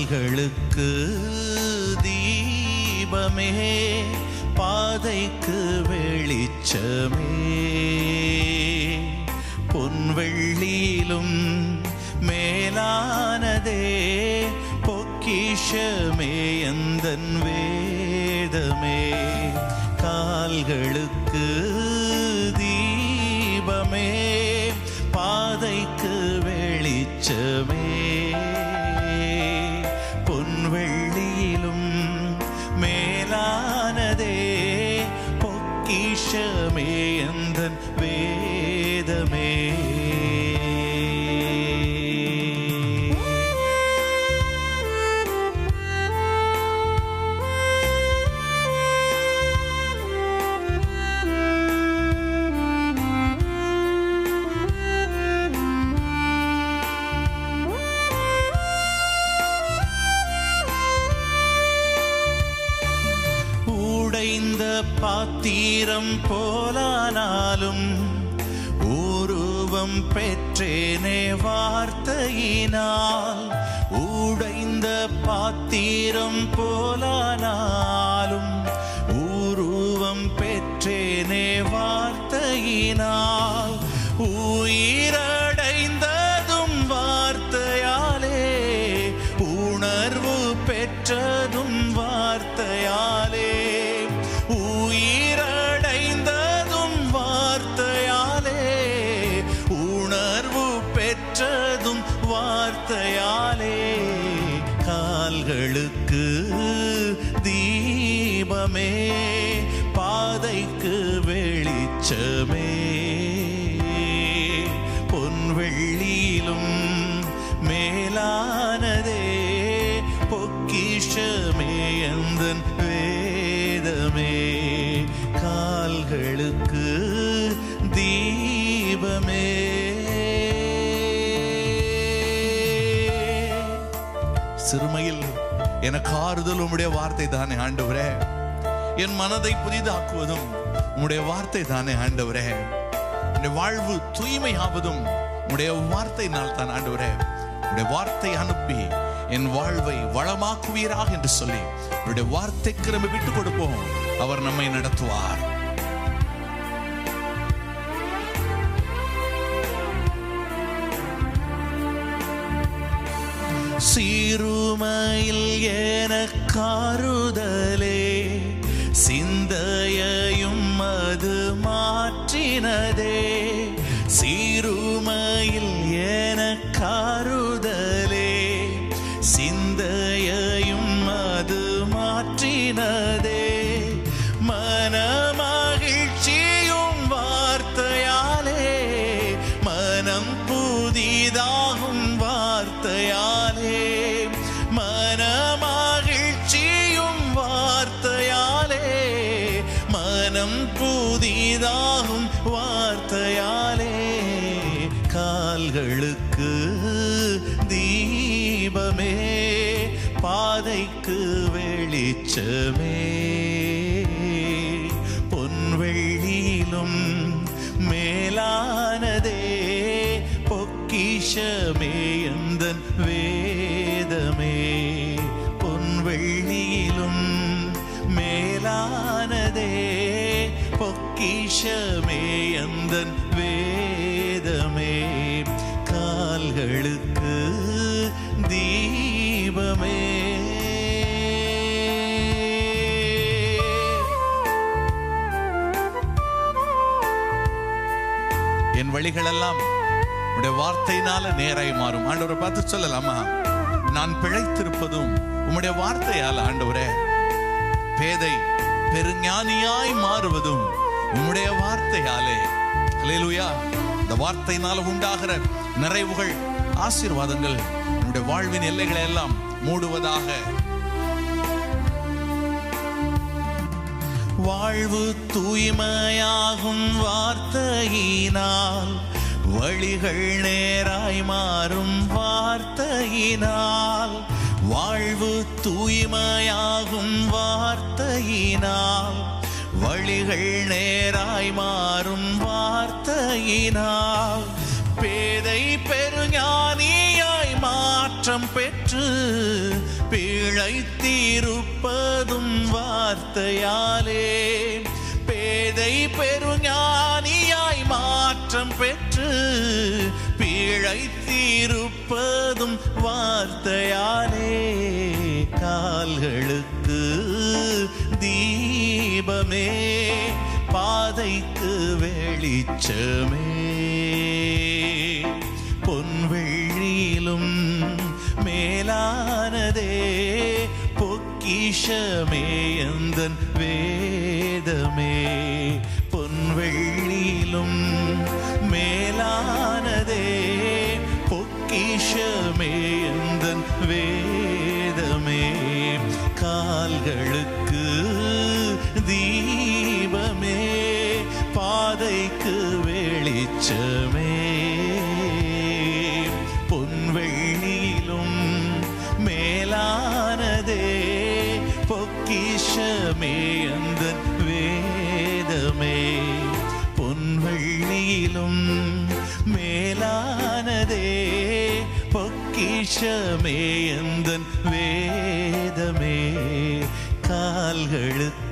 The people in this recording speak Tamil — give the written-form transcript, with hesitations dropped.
கால்களுக்கு தீபமே, பாதைக்கு வெளிச்சமே, பொன்வெள்ளியிலும் மேலானதே பொக்கிஷமே எந்தன் வேதமே. கால்களுக்கு தீபமே, பாதைக்கு வெளிச்சமே, பொன்வெள்ளியிலும் மேலானதே பொக்கிஷமே எந்தன் வேதமே. உடைந்த பாத்திரம் போலானாலும் உருவம் பெற்றேனே வார்த்தையினால். உடைந்த பாத்திரம் போலானாலும் உருவம் பெற்றேனே வார்த்தையினால். உயிரடைந்ததும் வார்த்தையாலே, உணர்வு பெற்றதும் வார்த்தையாலே, உயிரடைந்ததும் வார்த்தையாலே, உணர்வு பெற்றதும் வார்த்தையாலே. கால்களுக்கு தீபமே, பாதைக்கு வெளிச்சமே, பொன்வெள்ளியிலும் மேலானதே பொக்கிஷமே எந்தன் வேதமே. கால்களுக்கு தீபமே. சிறுமையில் எனக்கு ஆறுதல் உம்முடைய வார்த்தை தானே ஆண்டவரே. என் மனதை புதிதாக்குவதும் உம்முடைய வார்த்தை தானே ஆண்டவரே. என்னுடைய வாழ்வு தூய்மையாவதும் உம்முடைய வார்த்தையினால் தான் ஆண்டவரே. உம்முடைய வார்த்தை அனுப்பி என் வாழ்வை வளமாக்குவீராக என்று சொல்லி அவருடைய வார்த்தைக்கு நம்ம விட்டு கொடுப்போம். அவர் நம்மை நடத்துவார். சிறுமையில் எனக்காறுதலே, சிந்தையையும் அது மாற்றினதே. சிறுமையில் எனக்காறுதலே, சிந்தையையும் அது மாற்றினதே. மனமகிழ்ச்சியும் வார்த்தையாலே, மனம் புதிதாகும் வார்த்தையாலே, மனமகிழ்ச்சியும் வார்த்தையாலே, மனம் புதிதாகும் வார்த்தையாலே. கால்களுக்கு தீபமே, பாதைக்கு வெளிச்சமே, பொன்வெள்ளியிலும் மேலானதே பொக்கிஷமே எந்தன் வேதமே. பொன்வெள்ளியிலும் மேலானதே பொக்கிஷமே எந்தன் வேதமே. கால்களுக்கு தீபமே. என் வழிகளெல்லாம் உடைய வார்த்தையினால நேராய் மாறும். ஆண்டவரை பார்த்து சொல்லலாமா, நான் பிழைத்திருப்பதும் உம்முடைய வார்த்தையால் ஆண்டவரே. பேதை பெருஞானியாய் மாறுவதும் உம்முடைய வார்த்தையாலே. ஹல்லேலூயா. இந்த வார்த்தையினால உண்டாகிற நிறைவுகள், ஆசீர்வாதங்கள் உம்முடைய வாழ்வின் எல்லைகளை எல்லாம் மூடுவதாக. வாழ்வு தூய்மையாகும் வார்த்தையினால், வழிகள் நேராய் மாறும் வார்த்தையினால். வாழ்வு தூய்மையாகும் வார்த்தையினால், வழிகள் நேராய் மாறும் வார்த்தையினால். பேதை பெருஞானியாய் மாற்றம் பெற்று பிழைத்திருப்பதும் வார்த்தையாலே. பேதை பெருஞானியாய் மாற்றம் பெற்று பிழைத்திருப்பதும் வார்த்தையாலே. கால்களுக்கு தீபமே, பாதைக்கு வெளிச்சமே. பொன்வெள்ளியிலும் மேலானதே பொக்கிஷமே எந்தன் வேதமே. பொன்வெள்ளியிலும் மேலானதே பொக்கிஷமே எந்தன் வேதமே. கால்களுக்கு தீபமே, பாதைக்கு வெளிச்சமே. பொன்வெள்ளியிலும் மேலானதே பொக்கிஷமே எந்தன் வேதமே. பொன்வெள்ளியிலும் மேலானதே பொக்கிஷமே எந்தன் வேதமே. கால்களுக்கு